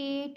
8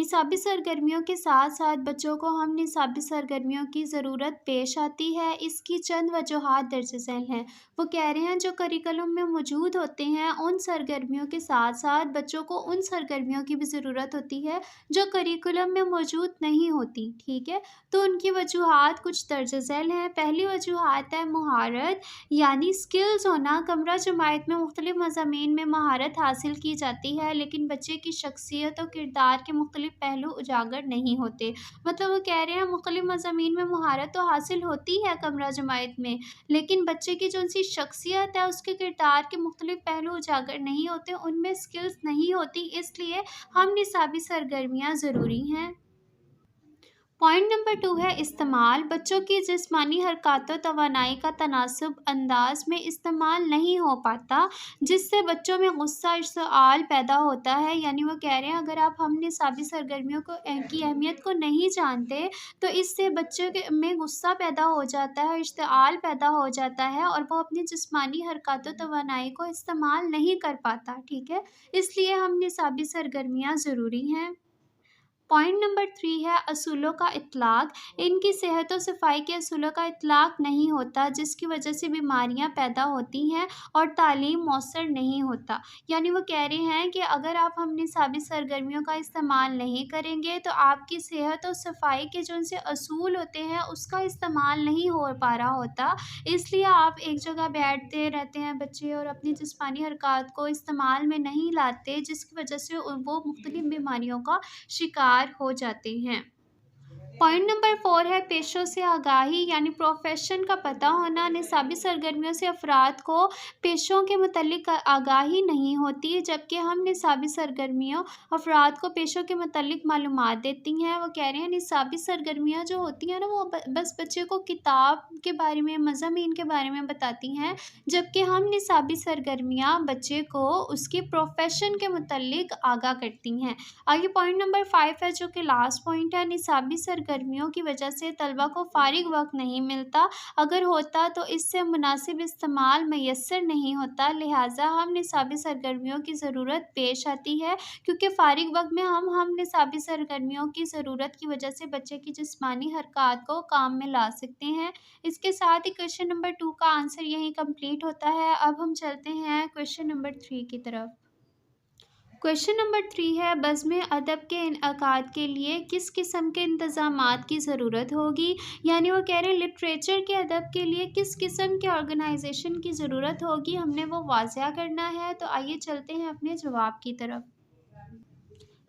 نصابی سرگرمیوں کے ساتھ ساتھ بچوں کو ہم نصابی سرگرمیوں کی ضرورت پیش آتی ہے۔ اس کی چند وجوہات درج ذیل ہیں۔ وہ کہہ رہے ہیں جو کریکولم میں موجود ہوتے ہیں ان سرگرمیوں کے ساتھ ساتھ بچوں کو ان سرگرمیوں کی بھی ضرورت ہوتی ہے جو کریکولم میں موجود نہیں ہوتی، ٹھیک ہے؟ تو ان کی وجوہات کچھ درج ذیل ہیں۔ پہلی وجوہات ہے مہارت یعنی اسکلز ہونا۔ کمرہ جماعت میں مختلف مضامین میں مہارت حاصل کی جاتی ہے لیکن بچے کی شخصیت و کردار کے مختلف پہلو اجاگر نہیں ہوتے۔ مطلب وہ کہہ رہے ہیں مختلف مضامین میں مہارت تو حاصل ہوتی ہے کمرہ جماعت میں، لیکن بچے کی جو سی شخصیت ہے اس کے کردار کے مختلف پہلو اجاگر نہیں ہوتے، ان میں اسکلز نہیں ہوتی، اس لیے ہم نصابی سرگرمیاں ضروری ہیں۔ پوائنٹ نمبر 2 ہے استعمال۔ بچوں کی جسمانی حرکات و توانائی کا تناسب انداز میں استعمال نہیں ہو پاتا جس سے بچوں میں غصہ اشتعال پیدا ہوتا ہے۔ یعنی وہ کہہ رہے ہیں اگر ہم نصابی سرگرمیوں کی اہمیت کو نہیں جانتے تو اس سے بچوں میں غصہ پیدا ہو جاتا ہے، اشتعال پیدا ہو جاتا ہے اور وہ اپنی جسمانی حرکات و توانائی کو استعمال نہیں کر پاتا، ٹھیک ہے؟ اس لیے ہم نصابی سرگرمیاں ضروری ہیں۔ پوائنٹ نمبر 3 ہے اصولوں کا اطلاق۔ ان کی صحت و صفائی کے اصولوں کا اطلاق نہیں ہوتا جس کی وجہ سے بیماریاں پیدا ہوتی ہیں اور تعلیم مؤثر نہیں ہوتا۔ یعنی وہ کہہ رہے ہیں کہ اگر ہم نصابی سرگرمیوں کا استعمال نہیں کریں گے تو آپ کی صحت و صفائی کے جو ان سے اصول ہوتے ہیں اس کا استعمال نہیں ہو پا رہا ہوتا، اس لیے آپ ایک جگہ بیٹھتے رہتے ہیں بچے اور اپنی جسمانی حرکات کو استعمال میں نہیں لاتے جس کی وجہ سے وہ مختلف بیماریوں کا شکار ہو جاتے ہیں۔ پوائنٹ نمبر 4 ہے پیشوں سے آگاہی یعنی پروفیشن کا پتہ ہونا۔ نصابی سرگرمیوں سے افراد کو پیشوں کے متعلق آگاہی نہیں ہوتی جبکہ ہم نصابی سرگرمیوں افراد کو پیشوں کے متعلق معلومات دیتی ہیں۔ وہ کہہ رہے ہیں نصابی سرگرمیاں جو ہوتی ہیں نا وہ بس بچے کو کتاب کے بارے میں مضامین کے بارے میں بتاتی ہیں جبکہ ہم نصابی سرگرمیاں بچے کو اس کی پروفیشن کے متعلق آگاہ کرتی ہیں۔ آگے پوائنٹ نمبر 5 ہے جو کہ لاسٹ پوائنٹ ہے نصابی سرگرمیوں کی وجہ سے طلبہ کو فارغ وقت نہیں ملتا، اگر ہوتا تو اس سے مناسب استعمال میسر نہیں ہوتا، لہٰذا ہم نصابی سرگرمیوں کی ضرورت پیش آتی ہے کیونکہ فارغ وقت میں ہم نصابی سرگرمیوں کی ضرورت کی وجہ سے بچے کی جسمانی حرکات کو کام میں لا سکتے ہیں۔ اس کے ساتھ ہی کویشچن نمبر 2 کا آنسر یہیں کمپلیٹ ہوتا ہے۔ اب ہم چلتے ہیں کویشچن نمبر 3 کی طرف۔ کویشچن نمبر 3 ہے بزم ادب کے انعقاد کے لیے کس قسم کے انتظامات کی ضرورت ہوگی؟ یعنی وہ کہہ رہے ہیں لٹریچر کے ادب کے لیے کس قسم کے آرگنائزیشن کی ضرورت ہوگی، ہم نے وہ واضح کرنا ہے۔ تو آئیے چلتے ہیں اپنے جواب کی طرف۔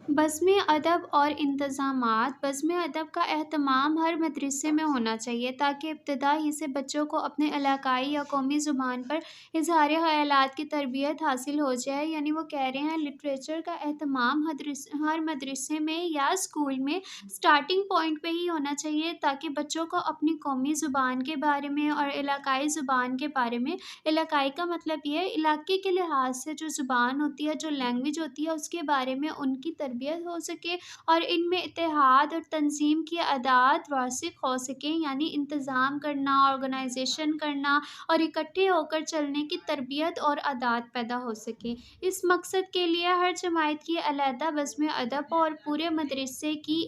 بزم ادب اور انتظامات۔ بزم ادب کا اہتمام ہر مدرسے میں ہونا چاہیے تاکہ ابتدا ہی سے بچوں کو اپنے علاقائی یا قومی زبان پر اظہار خیالات کی تربیت حاصل ہو جائے۔ یعنی وہ کہہ رہے ہیں لٹریچر کا اہتمام ہر مدرسے میں یا اسکول میں اسٹارٹنگ پوائنٹ پہ ہی ہونا چاہیے تاکہ بچوں کو اپنی قومی زبان کے بارے میں اور علاقائی زبان کے بارے میں، علاقائی کا مطلب یہ ہے علاقے کے لحاظ سے جو زبان ہوتی ہے، جو لینگویج ہوتی ہے اس کے بارے میں ان کی تربیت ہو سکے اور ان میں اتحاد اور تنظیم کی عادات راسخ ہو سکیں، یعنی انتظام کرنا، آرگنائزیشن کرنا اور اکٹھے ہو کر چلنے کی تربیت اور عادات پیدا ہو سکیں۔ اس مقصد کے لیے ہر جماعت کی علیحدہ بزم ادب ہو اور پورے مدرسے کی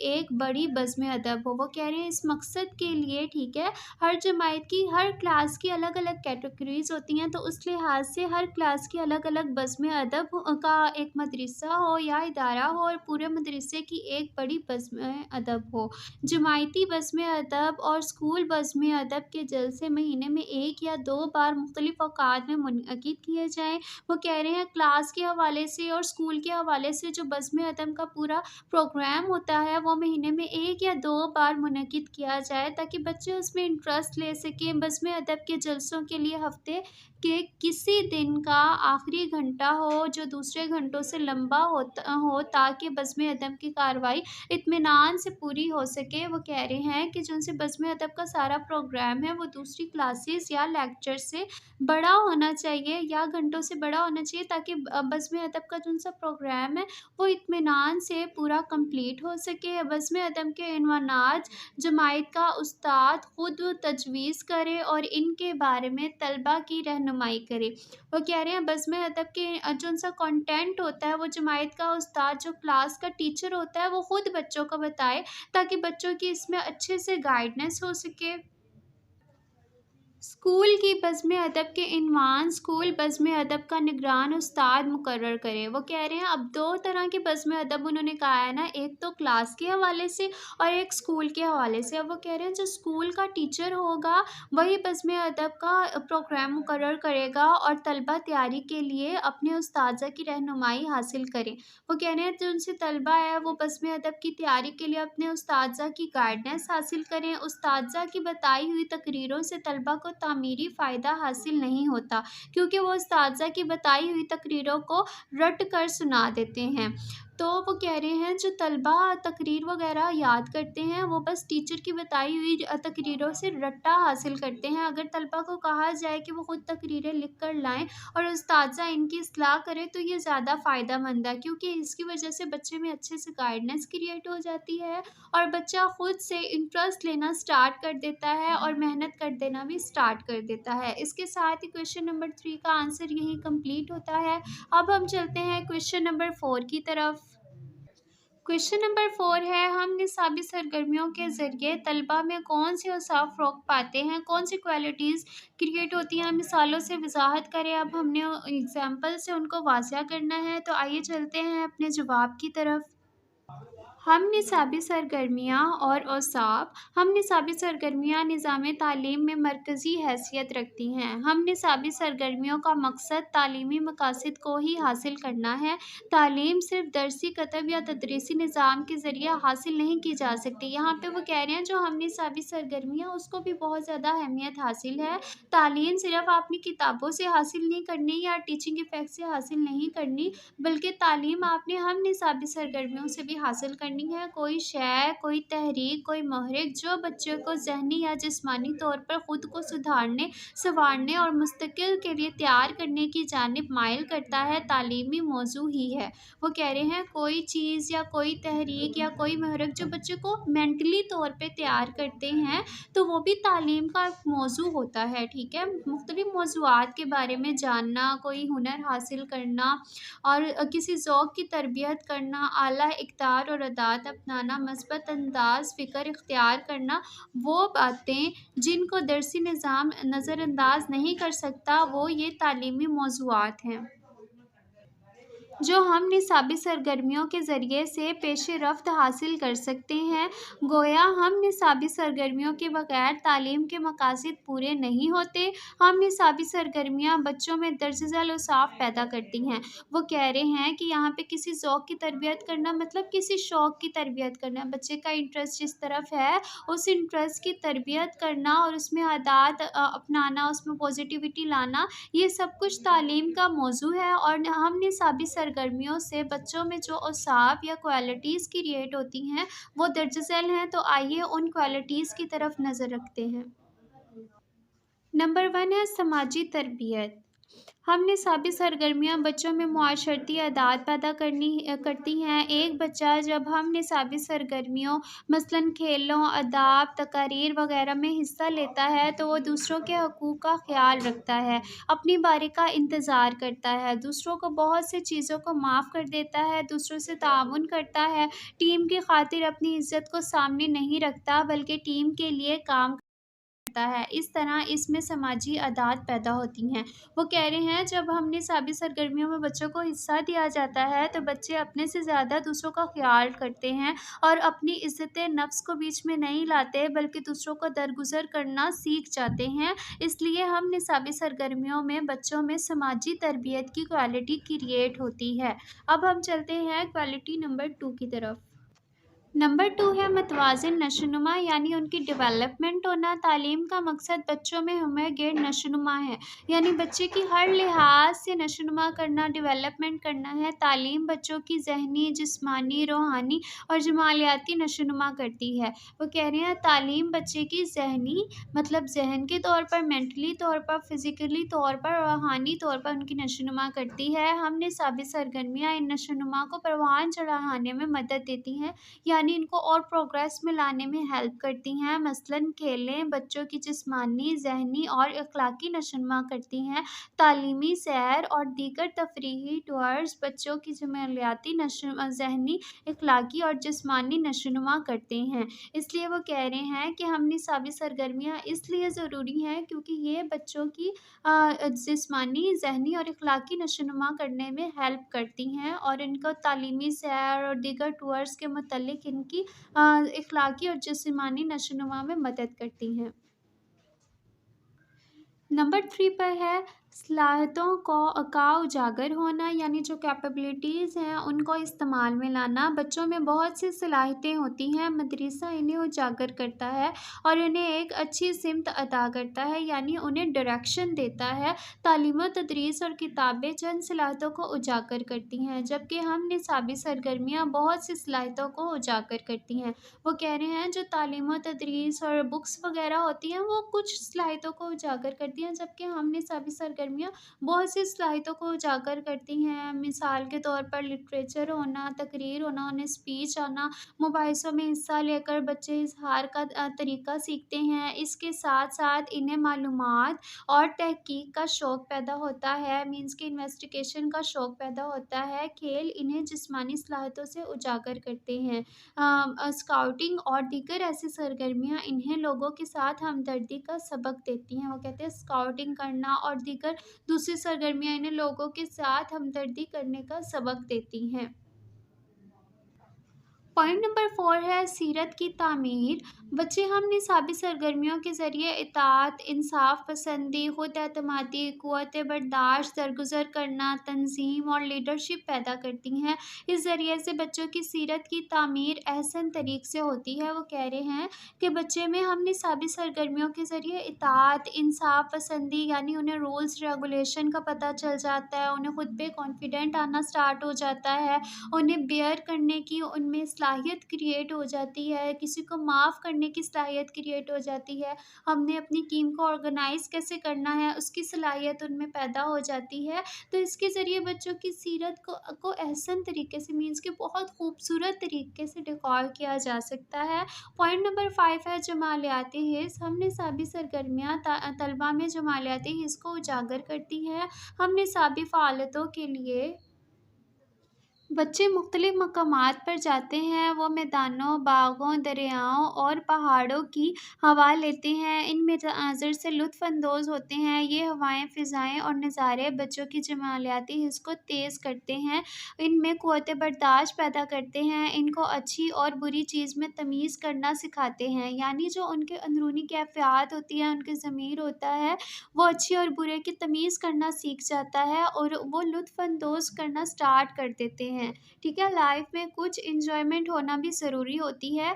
ایک بڑی بزم ادب ہو۔ وہ کہہ رہے ہیں اس مقصد کے لیے، ٹھیک ہے، ہر جماعت کی ہر کلاس کی الگ الگ کیٹیگریز ہوتی ہیں تو اس لحاظ سے ہر کلاس کی الگ الگ بزم ادب کا ایک مدرسہ ہو یا ادارہ ہو اور پورے مدرسے کی ایک بڑی بزم ادب ہو۔ جماعتی بزم ادب اور اسکول بزم ادب کے جلسے مہینے میں 1 یا 2 بار مختلف اوقات میں منعقد کیے جائیں۔ وہ کہہ رہے ہیں کلاس کے حوالے سے اور اسکول کے حوالے سے جو بزم ادب کا پورا پروگرام ہوتا ہے وہ مہینے میں 1 یا 2 بار منعقد کیا جائے تاکہ بچے اس میں انٹرسٹ لے سکیں۔ بزم ادب کے جلسوں کے لیے ہفتے کے کسی دن کا آخری گھنٹہ ہو جو دوسرے گھنٹوں سے لمبا ہو تاکہ بزم ادب کی کارروائی اطمینان سے پوری ہو سکے۔ وہ کہہ رہے ہیں کہ جو سے بزم ادب کا سارا پروگرام ہے وہ دوسری کلاسز یا لیکچر سے بڑا ہونا چاہیے یا گھنٹوں سے بڑا ہونا چاہیے تاکہ بزم ادب کا جو سا پروگرام ہے وہ اطمینان سے پورا کمپلیٹ ہو سکے۔ بزم ادب کے عنوانات جماعت کا استاد خود تجویز کرے اور ان کے بارے میں طلبہ کی رہنمائی رہنمائی کرے۔ وہ کہہ رہے ہیں بزم ادب کے جو ان سا کنٹینٹ ہوتا ہے وہ جماعت کا استاد جو کلاس کا ٹیچر ہوتا ہے وہ خود بچوں کو بتائے تاکہ بچوں کی اس میں اچھے سے گائیڈنس ہو سکے۔ اسکول کی بزم ادب کے عنوان اسکول بزم ادب کا نگران استاد مقرر کرے۔ وہ کہہ رہے ہیں اب دو طرح کی بزم ادب انہوں نے کہا ہے نا، ایک تو کلاس کے حوالے سے اور ایک اسکول کے حوالے سے۔ اب وہ کہہ رہے ہیں جو اسکول کا ٹیچر ہوگا وہی بزم ادب کا پروگرام مقرر کرے گا اور طلبہ تیاری کے لیے اپنے استاذہ کی رہنمائی حاصل کریں۔ وہ کہہ رہے ہیں جو ان سے طلبہ ہے وہ بزم ادب کی تیاری کے لیے اپنے استاذہ کی گائیڈنس حاصل کریں۔ استاذہ کی بتائی ہوئی تقریروں سے طلبہ کو تعمیری فائدہ حاصل نہیں ہوتا کیونکہ وہ استاذہ کی بتائی ہوئی تقریروں کو رٹ کر سنا دیتے ہیں۔ تو وہ کہہ رہے ہیں جو طلبہ تقریر وغیرہ یاد کرتے ہیں وہ بس ٹیچر کی بتائی ہوئی تقریروں سے رٹا حاصل کرتے ہیں۔ اگر طلبہ کو کہا جائے کہ وہ خود تقریریں لکھ کر لائیں اور استاذہ ان کی اصلاح کرے تو یہ زیادہ فائدہ مند ہے، کیونکہ اس کی وجہ سے بچے میں اچھے سے گائیڈنس کریٹ ہو جاتی ہے اور بچہ خود سے انٹرسٹ لینا سٹارٹ کر دیتا ہے اور محنت کر دینا بھی سٹارٹ کر دیتا ہے۔ اس کے ساتھ ہی کویشچن نمبر 3 کا آنسر یہی کمپلیٹ ہوتا ہے۔ اب ہم چلتے ہیں کویشچن نمبر 4 کی طرف۔ کویشچن نمبر 4 ہے ہم نصابی سرگرمیوں کے ذریعے طلبہ میں کون سی اوصاف فروغ پاتے ہیں، کون سی کوالٹیز کریٹ ہوتی ہیں، مثالوں سے وضاحت کریں۔ اب ہم نے ایگزامپل سے ان کو واضح کرنا ہے، تو آئیے چلتے ہیں اپنے جواب کی طرف۔ ہم نصابی سرگرمیاں اور اوصاف۔ ہم نصابی سرگرمیاں نظام تعلیم میں مرکزی حیثیت رکھتی ہیں۔ ہم نصابی سرگرمیوں کا مقصد تعلیمی مقاصد کو ہی حاصل کرنا ہے۔ تعلیم صرف درسی کتب یا تدریسی نظام کے ذریعے حاصل نہیں کی جا سکتی۔ یہاں پہ وہ کہہ رہے ہیں جو ہم نصابی سرگرمیاں اس کو بھی بہت زیادہ اہمیت حاصل ہے۔ تعلیم صرف اپنی کتابوں سے حاصل نہیں کرنی یا ٹیچنگ افیکٹ سے حاصل نہیں کرنی، بلکہ تعلیم آپ نے ہم نصابی سرگرمیوں سے بھی حاصل کرنی ہے۔ کوئی شے، کوئی تحریک، کوئی محرک جو بچے کو ذہنی یا جسمانی طور پر خود کو سدھارنے، سنوارنے اور مستقل کے لیے تیار کرنے کی جانب مائل کرتا ہے، تعلیمی موضوع ہی ہے۔ وہ کہہ رہے ہیں کوئی چیز یا کوئی تحریک یا کوئی محرک جو بچے کو مینٹلی طور پہ تیار کرتے ہیں تو وہ بھی تعلیم کا ایک موضوع ہوتا ہے، ٹھیک ہے۔ مختلف موضوعات کے بارے میں جاننا، کوئی ہنر حاصل کرنا اور کسی ذوق کی تربیت کرنا، اعلیٰ اقدار اور عادات اپنانا، مثبت انداز فکر اختیار کرنا، وہ باتیں جن کو درسی نظام نظر انداز نہیں کر سکتا، وہ یہ تعلیمی موضوعات ہیں جو ہم نصابی سرگرمیوں کے ذریعے سے پیش رفت حاصل کر سکتے ہیں۔ گویا ہم نصابی سرگرمیوں کے بغیر تعلیم کے مقاصد پورے نہیں ہوتے۔ ہم نصابی سرگرمیاں بچوں میں درج ذیل اوصاف پیدا کرتی ہیں۔ وہ کہہ رہے ہیں کہ یہاں پہ کسی ذوق کی تربیت کرنا مطلب کسی شوق کی تربیت کرنا، بچے کا انٹرسٹ جس طرف ہے اس انٹرسٹ کی تربیت کرنا اور اس میں عادات اپنانا، اس میں پازیٹیوٹی لانا، یہ سب کچھ تعلیم کا موضوع ہے۔ اور ہم نصابی سرگرمیوں سے بچوں میں جو اوصاف یا کوالٹیز کریٹ ہوتی ہیں وہ درج ذیل ہیں، تو آئیے ان کوالٹیز کی طرف نظر رکھتے ہیں۔ نمبر 1 ہے سماجی تربیت۔ ہم نصابی سرگرمیاں بچوں میں معاشرتی عادات پیدا کرتی ہیں۔ ایک بچہ جب ہم نصابی سرگرمیوں مثلاً کھیلوں، آداب، تقاریر وغیرہ میں حصہ لیتا ہے تو وہ دوسروں کے حقوق کا خیال رکھتا ہے، اپنی باری کا انتظار کرتا ہے، دوسروں کو بہت سی چیزوں کو معاف کر دیتا ہے، دوسروں سے تعاون کرتا ہے، ٹیم کی خاطر اپنی عزت کو سامنے نہیں رکھتا بلکہ ٹیم کے لیے کام کرتا ہے۔ اس طرح اس میں سماجی عادات پیدا ہوتی ہیں۔ وہ کہہ رہے ہیں جب ہم نصابی سرگرمیوں میں بچوں کو حصہ دیا جاتا ہے تو بچے اپنے سے زیادہ دوسروں کا خیال کرتے ہیں اور اپنی عزت نفس کو بیچ میں نہیں لاتے بلکہ دوسروں کو درگزر کرنا سیکھ جاتے ہیں۔ اس لیے ہم نصابی سرگرمیوں میں بچوں میں سماجی تربیت کی کوالٹی کریٹ ہوتی ہے۔ اب ہم چلتے ہیں کوالٹی نمبر 2 کی طرف۔ نمبر 2 ہے متوازن نشوونما، یعنی ان کی ڈیولپمنٹ ہونا۔ تعلیم کا مقصد بچوں میں ہمہ گیر نشوونما ہے، یعنی بچے کی ہر لحاظ سے نشوونما کرنا، ڈیولپمنٹ کرنا ہے۔ تعلیم بچوں کی ذہنی، جسمانی، روحانی اور جمالیاتی نشوونما کرتی ہے۔ وہ کہہ رہے ہیں تعلیم بچے کی ذہنی مطلب ذہن کے طور پر، مینٹلی طور پر، فزیکلی طور پر، روحانی طور پر ان کی نشوونما کرتی ہے۔ ہم نصابی سرگرمیاں ان نشوونما کو پروان چڑھانے میں مدد دیتی ہیں، یعنی یعنی ان کو اور پروگریس میں لانے میں ہیلپ کرتی ہیں۔ مثلاً کھیلیں بچوں کی جسمانی، ذہنی اور اخلاقی نشوونما کرتی ہیں۔ تعلیمی سیر اور دیگر تفریحی ٹورز بچوں کی جمالیاتی، ذہنی، اخلاقی اور جسمانی نشوونما کرتے ہیں۔ اس لیے وہ کہہ رہے ہیں کہ ہم نصابی سرگرمیاں اس لیے ضروری ہیں کیونکہ یہ بچوں کی جسمانی، ذہنی اور اخلاقی نشوونما کرنے میں ہیلپ کرتی ہیں، اور ان کو تعلیمی سیر اور دیگر ٹورز کے متعلق ان کی اخلاقی اور جسمانی نشوونما میں مدد کرتی ہیں۔ نمبر 3 پر ہے صلاحیتوں کا اجاگر ہونا، یعنی جو کیپیبلٹیز ہیں ان کو استعمال میں لانا۔ بچوں میں بہت سی صلاحیتیں ہوتی ہیں، مدرسہ انہیں اجاگر کرتا ہے اور انہیں ایک اچھی سمت عطا کرتا ہے، یعنی انہیں ڈائریکشن دیتا ہے۔ تعلیم و تدریس اور کتابیں چند صلاحیتوں کو اجاگر کرتی ہیں، جبکہ ہم نصابی سرگرمیاں بہت سی صلاحیتوں کو اجاگر کرتی ہیں۔ وہ کہہ رہے ہیں جو تعلیم و تدریس اور بکس وغیرہ ہوتی ہیں وہ کچھ صلاحیتوں کو اجاگر کرتی ہیں، جبکہ ہم نصابی سرگرمیاں بہت سی صلاحیتوں کو اجاگر کرتی ہیں۔ مثال کے طور پر لٹریچر ہونا، تقریر ہونا، انہیں اسپیچ آنا، مباحثوں میں حصہ لے کر بچے اظہار کا طریقہ سیکھتے ہیں۔ اس کے ساتھ ساتھ انہیں معلومات اور تحقیق کا شوق پیدا ہوتا ہے، مینس کہ انویسٹیگیشن کا شوق پیدا ہوتا ہے۔ کھیل انہیں جسمانی صلاحیتوں سے اجاگر کرتے ہیں۔ اسکاؤٹنگ اور دیگر ایسی سرگرمیاں انہیں لوگوں کے ساتھ ہمدردی کا سبق دیتی ہیں۔ وہ کہتے ہیں اسکاؤٹنگ کرنا اور دیگر دوسری سرگرمیاں انہیں لوگوں کے ساتھ ہمدردی کرنے کا سبق دیتی ہیں۔ پوائنٹ نمبر 4 ہے سیرت کی تعمیر۔ بچے ہم نصابی سرگرمیوں کے ذریعے اطاعت، انصاف پسندی، خود اعتمادی، قوت برداشت، درگزر کرنا، تنظیم اور لیڈرشپ پیدا کرتی ہیں۔ اس ذریعے سے بچوں کی سیرت کی تعمیر احسن طریق سے ہوتی ہے۔ وہ کہہ رہے ہیں کہ بچے میں ہم نصابی سرگرمیوں کے ذریعے اطاعت، انصاف پسندی، یعنی انہیں رولز ریگولیشن کا پتہ چل جاتا ہے، انہیں خود پہ کانفیڈنٹ آنا سٹارٹ ہو جاتا ہے، انہیں بیئر کرنے کی ان میں صلاحیت کریٹ ہو جاتی ہے، کسی کو معاف کرنے کی صلاحیت کریٹ ہو جاتی ہے، ہم نے اپنی ٹیم کو آرگنائز کیسے کرنا ہے اس کی صلاحیت ان میں پیدا ہو جاتی ہے۔ تو اس کے ذریعے بچوں کی سیرت کو احسن طریقے سے، مینس کہ بہت خوبصورت طریقے سے ڈیکور کیا جا سکتا ہے۔ پوائنٹ نمبر 5 ہے جمالیاتی حس۔ ہم نصابی سرگرمیاں طلبہ میں جمالیاتی حس کو اجاگر کرتی ہیں۔ ہم نصابی فعالیتوں کے لیے بچے مختلف مقامات پر جاتے ہیں، وہ میدانوں، باغوں، دریاؤں اور پہاڑوں کی ہوا لیتے ہیں، ان مناظر سے لطف اندوز ہوتے ہیں۔ یہ ہوائیں، فضائیں اور نظارے بچوں کی جمالیاتی حس کو تیز کرتے ہیں، ان میں قوت برداشت پیدا کرتے ہیں، ان کو اچھی اور بری چیز میں تمیز کرنا سکھاتے ہیں، یعنی جو ان کے اندرونی کیفیات ہوتی ہیں، ان کے ضمیر ہوتا ہے، وہ اچھی اور برے کی تمیز کرنا سیکھ جاتا ہے اور وہ لطف اندوز کرنا سٹارٹ کر دیتے ہیں۔ ٹھیک ہے، لائف میں کچھ انجوائمنٹ ہونا بھی ضروری ہوتی ہے۔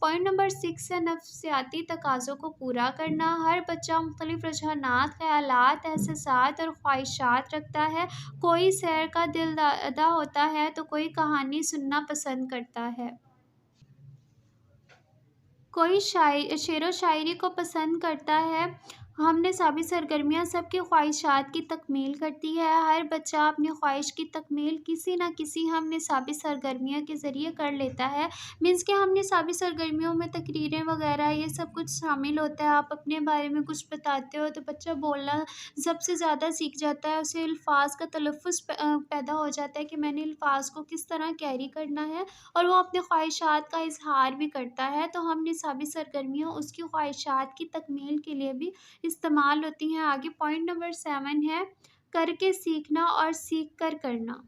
پوائنٹ نمبر 6 ہے نفسیاتی تقاضوں کو پورا کرنا۔ ہر بچہ مختلف رجحانات، خیالات، احساسات اور خواہشات رکھتا ہے۔ کوئی سیر کا دل دادا ہوتا ہے تو کوئی کہانی سننا پسند کرتا ہے، کوئی شعر و شاعری کو پسند کرتا ہے۔ ہم نصابی سرگرمیاں سب کی خواہشات کی تکمیل کرتی ہے۔ ہر بچہ اپنی خواہش کی تکمیل کسی نہ کسی ہم نصابی سرگرمیوں کے ذریعے کر لیتا ہے، مینس کہ ہم نصابی سرگرمیوں میں تقریریں وغیرہ یہ سب کچھ شامل ہوتا ہے۔ آپ اپنے بارے میں کچھ بتاتے ہو تو بچہ بولنا سب سے زیادہ سیکھ جاتا ہے، اسے الفاظ کا تلفظ پیدا ہو جاتا ہے کہ میں نے الفاظ کو کس طرح کیری کرنا ہے، اور وہ اپنے خواہشات کا اظہار بھی کرتا ہے۔ تو ہم نصابی سرگرمیاں اس کی خواہشات کی تکمیل کے لیے بھی استعمال ہوتی ہیں۔ آگے پوائنٹ نمبر 7 ہے کر کے سیکھنا اور سیکھ کر کرنا۔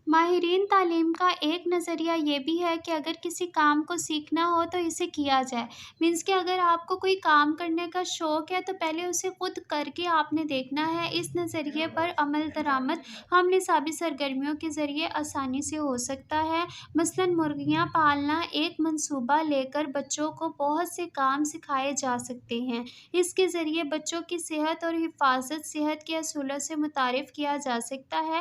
ماہرین تعلیم کا ایک نظریہ یہ بھی ہے کہ اگر کسی کام کو سیکھنا ہو تو اسے کیا جائے، مینس کہ اگر آپ کو کوئی کام کرنے کا شوق ہے تو پہلے اسے خود کر کے آپ نے دیکھنا ہے۔ اس نظریے پر عمل درآمد ہم نصابی سرگرمیوں کے ذریعے آسانی سے ہو سکتا ہے۔ مثلاً مرغیاں پالنا، ایک منصوبہ لے کر بچوں کو بہت سے کام سکھائے جا سکتے ہیں۔ اس کے ذریعے بچوں کی صحت اور حفاظت، صحت کے اصولوں سے متعارف کیا جا سکتا ہے۔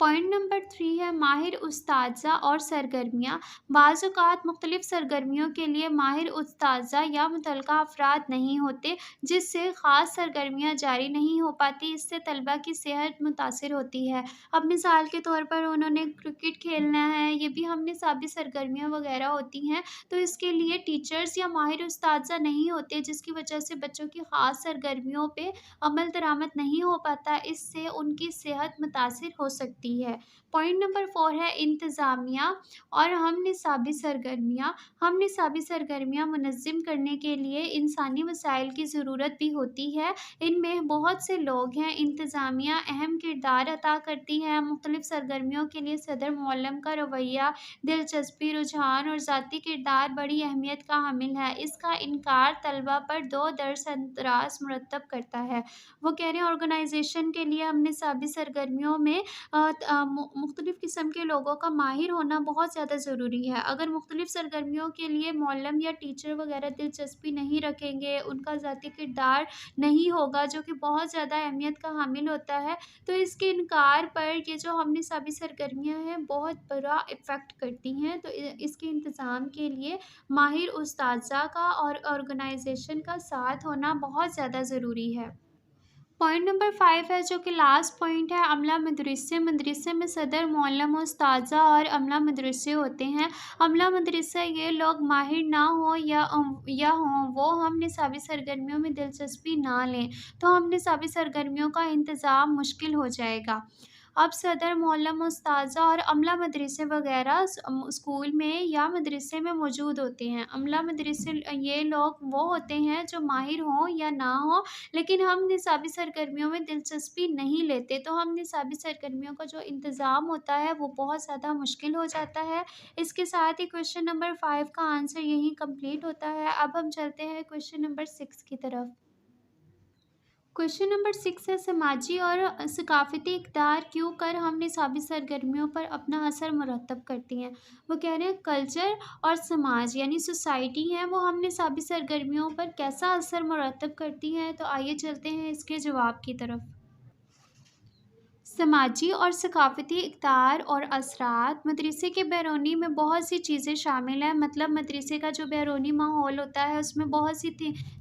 پوائنٹ نمبر 3 ہے ماہر اساتذہ اور سرگرمیاں۔ بعض اوقات مختلف سرگرمیوں کے لیے ماہر اساتذہ یا متعلقہ افراد نہیں ہوتے، جس سے خاص سرگرمیاں جاری نہیں ہو پاتی۔ اس سے طلبہ کی صحت متاثر ہوتی ہے۔ اب مثال کے طور پر انہوں نے کرکٹ کھیلنا ہے، یہ بھی ہم نصابی سرگرمیاں وغیرہ ہوتی ہیں، تو اس کے لیے ٹیچرز یا ماہر اساتذہ نہیں ہوتے، جس کی وجہ سے بچوں کی خاص سرگرمیوں پہ عمل درآمد نہیں ہو پاتا، اس سے ان کی صحت متاثر ہو سکتی ہے۔ پوائنٹ نمبر 4 ہے انتظامیہ اور ہم نصابی سرگرمیاں۔ ہم نصابی سرگرمیاں منظم کرنے کے لیے انسانی وسائل کی ضرورت بھی ہوتی ہے۔ ان میں بہت سے لوگ ہیں۔ انتظامیہ اہم کردار ادا کرتی ہے۔ مختلف سرگرمیوں کے لیے صدر معلم کا رویہ، دلچسپی، رجحان اور ذاتی کردار بڑی اہمیت کا حامل ہے۔ اس کا انحصار طلبہ پر دو درس انداز مرتب کرتا ہے۔ وہ کہہ رہے ہیں آرگنائزیشن کے لیے ہم نصابی سرگرمیوں میں مختلف قسم کے لوگوں کا ماہر ہونا بہت زیادہ ضروری ہے۔ اگر مختلف سرگرمیوں کے لیے معلم یا ٹیچر وغیرہ دلچسپی نہیں رکھیں گے، ان کا ذاتی کردار نہیں ہوگا جو کہ بہت زیادہ اہمیت کا حامل ہوتا ہے، تو اس کے انکار پر یہ جو ہم نصابی سرگرمیاں ہیں بہت بڑا ایفیکٹ کرتی ہیں۔ تو اس کے انتظام کے لیے ماہر اساتذہ کا اور آرگنائزیشن کا ساتھ ہونا بہت زیادہ ضروری ہے۔ پوائنٹ نمبر 5 ہے جو کہ لاسٹ پوائنٹ ہے عملہ مدرسے۔ مدرسے میں صدر معلم اساتذہ اور عملہ مدرسے ہوتے ہیں۔ عملہ مدرسہ یہ لوگ ماہر نہ ہوں یا ہوں وہ ہم نصابی سرگرمیوں میں دلچسپی نہ لیں تو ہم نصابی سرگرمیوں کا انتظام مشکل ہو جائے گا۔ اب صدر معلم اساتذہ اور عملہ مدرسے وغیرہ اسکول میں یا مدرسے میں موجود ہوتے ہیں۔ عملہ مدرسے یہ لوگ وہ ہوتے ہیں جو ماہر ہوں یا نہ ہوں لیکن ہم نصابی سرگرمیوں میں دلچسپی نہیں لیتے، تو ہم نصابی سرگرمیوں کا جو انتظام ہوتا ہے وہ بہت زیادہ مشکل ہو جاتا ہے۔ اس کے ساتھ ہی کویشچن نمبر 5 کا آنسر یہی کمپلیٹ ہوتا ہے۔ اب ہم چلتے ہیں کویشچن نمبر 6 کی طرف۔ کویشچن نمبر 6 ہے سماجی اور ثقافتی اقدار کیوں کر ہم نصابی سرگرمیوں پر اپنا اثر مرتب کرتی ہیں۔ وہ کہہ رہے ہیں کلچر اور سماج یعنی سوسائٹی ہے وہ ہم نصابی سرگرمیوں پر کیسا اثر مرتب کرتی ہیں، تو آئیے چلتے ہیں اس کے جواب کی طرف۔ سماجی اور ثقافتی اقدار اور اثرات مدرسے کے بیرونی میں بہت سی چیزیں شامل ہیں، مطلب مدرسے کا جو بیرونی ماحول ہوتا ہے اس میں بہت سی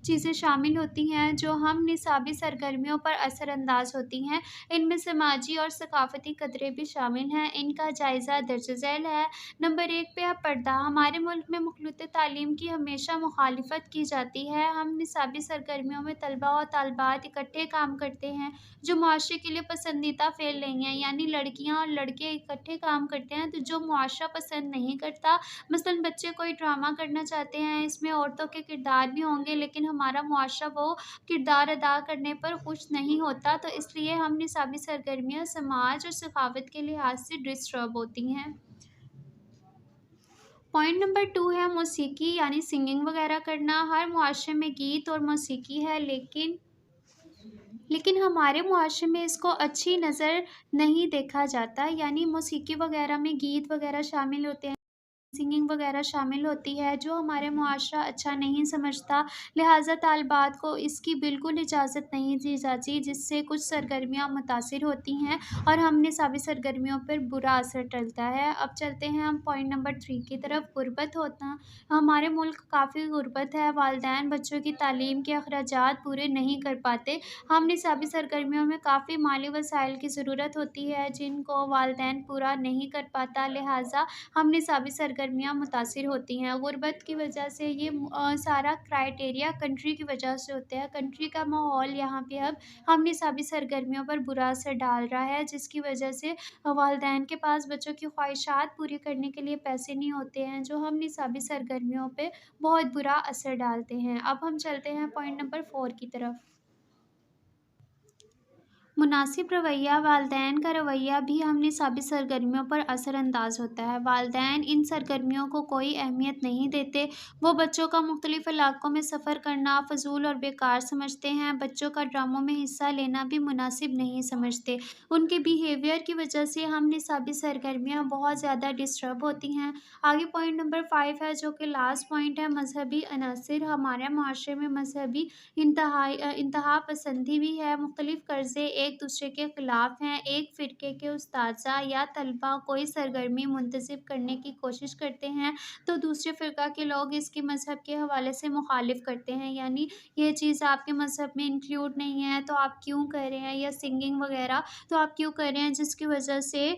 چیزیں شامل ہوتی ہیں جو ہم نصابی سرگرمیوں پر اثر انداز ہوتی ہیں۔ ان میں سماجی اور ثقافتی قدرے بھی شامل ہیں، ان کا جائزہ درج ذیل ہے۔ نمبر 1 پہ ہے پردہ۔ ہمارے ملک میں مخلوط تعلیم کی ہمیشہ مخالفت کی جاتی ہے۔ ہم نصابی سرگرمیوں میں طلبہ اور طالبات اکٹھے کام کرتے ہیں جو معاشرے کے لیے پسندیدہ فعل نہیں ہے، یعنی لڑکیاں اور لڑکے اکٹھے کام کرتے ہیں تو جو معاشرہ پسند نہیں کرتا، مثلاً بچے کوئی ڈرامہ کرنا چاہتے ہیں، اس میں عورتوں کے کردار بھی ہوں گے لیکن ہمارا معاشرہ وہ کردار ادا کرنے پر خوش نہیں ہوتا، تو اس لیے ہم نصابی سرگرمیاں سماج اور ثقافت کے لحاظ سے ڈسٹرب ہوتی ہیں۔ پوائنٹ نمبر 2 ہے موسیقی یعنی سنگنگ وغیرہ کرنا۔ ہر معاشرے میں گیت اور موسیقی ہے لیکن ہمارے معاشرے میں اس کو اچھی نظر نہیں دیکھا جاتا، یعنی موسیقی وغیرہ میں گیت وغیرہ شامل ہوتے ہیں، سنگنگ وغیرہ شامل ہوتی ہے جو ہمارے معاشرہ اچھا نہیں سمجھتا، لہٰذا طالبات کو اس کی بالکل اجازت نہیں دی جاتی، جس سے کچھ سرگرمیاں متاثر ہوتی ہیں اور ہم نصابی سرگرمیوں پر برا اثر ڈلتا ہے۔ اب چلتے ہیں ہم پوائنٹ نمبر 3 کی طرف۔ غربت ہوتا ہمارے ملک کافی غربت ہے، والدین بچوں کی تعلیم کے اخراجات پورے نہیں کر پاتے۔ ہم نصابی سرگرمیوں میں کافی مالی وسائل کی ضرورت ہوتی ہے جن کو والدین پورا نہیں کر پاتا، لہٰذا ہم نصابی سرگرمیاں متاثر ہوتی ہیں۔ غربت کی وجہ سے یہ سارا کرائٹیریا کنٹری کی وجہ سے ہوتا ہے۔ کنٹری کا ماحول یہاں پہ اب ہم نصابی سرگرمیوں پر برا اثر ڈال رہا ہے، جس کی وجہ سے والدین کے پاس بچوں کی خواہشات پوری کرنے کے لیے پیسے نہیں ہوتے ہیں، جو ہم نصابی سرگرمیوں پہ بہت برا اثر ڈالتے ہیں۔ اب ہم چلتے ہیں پوائنٹ نمبر 4 کی طرف۔ مناسب رویہ۔ والدین کا رویہ بھی ہم نصابی سرگرمیوں پر اثر انداز ہوتا ہے۔ والدین ان سرگرمیوں کو کوئی اہمیت نہیں دیتے، وہ بچوں کا مختلف علاقوں میں سفر کرنا فضول اور بیکار سمجھتے ہیں، بچوں کا ڈراموں میں حصہ لینا بھی مناسب نہیں سمجھتے۔ ان کے بیہیویئر کی وجہ سے ہم نصابی سرگرمیاں بہت زیادہ ڈسٹرب ہوتی ہیں۔ آگے پوائنٹ نمبر 5 ہے جو کہ لاسٹ پوائنٹ ہے مذہبی عناصر۔ ہمارے معاشرے میں مذہبی انتہا پسندی بھی ہے، مختلف قرضے ایک دوسرے کے خلاف ہیں۔ ایک فرقے کے اساتذہ یا طلبہ کوئی سرگرمی منتخب کرنے کی کوشش کرتے ہیں تو دوسرے فرقہ کے لوگ اس کی مذہب کے حوالے سے مخالف کرتے ہیں، یعنی یہ چیز آپ کے مذہب میں انکلیوڈ نہیں ہے تو آپ کیوں کر رہے ہیں، یا سنگنگ وغیرہ تو آپ کیوں کر رہے ہیں، جس کی وجہ سے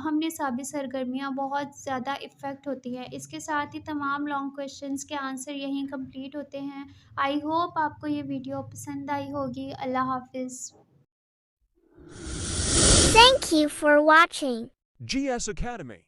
ہم نصابی سرگرمیاں بہت زیادہ افیکٹ ہوتی ہے۔ اس کے ساتھ ہی تمام لانگ کویشچنس کے آنسر یہیں کمپلیٹ ہوتے ہیں۔ آئی ہوپ آپ کو یہ ویڈیو پسند آئی ہوگی۔ اللہ حافظ۔ Thank you for watching. GS Academy.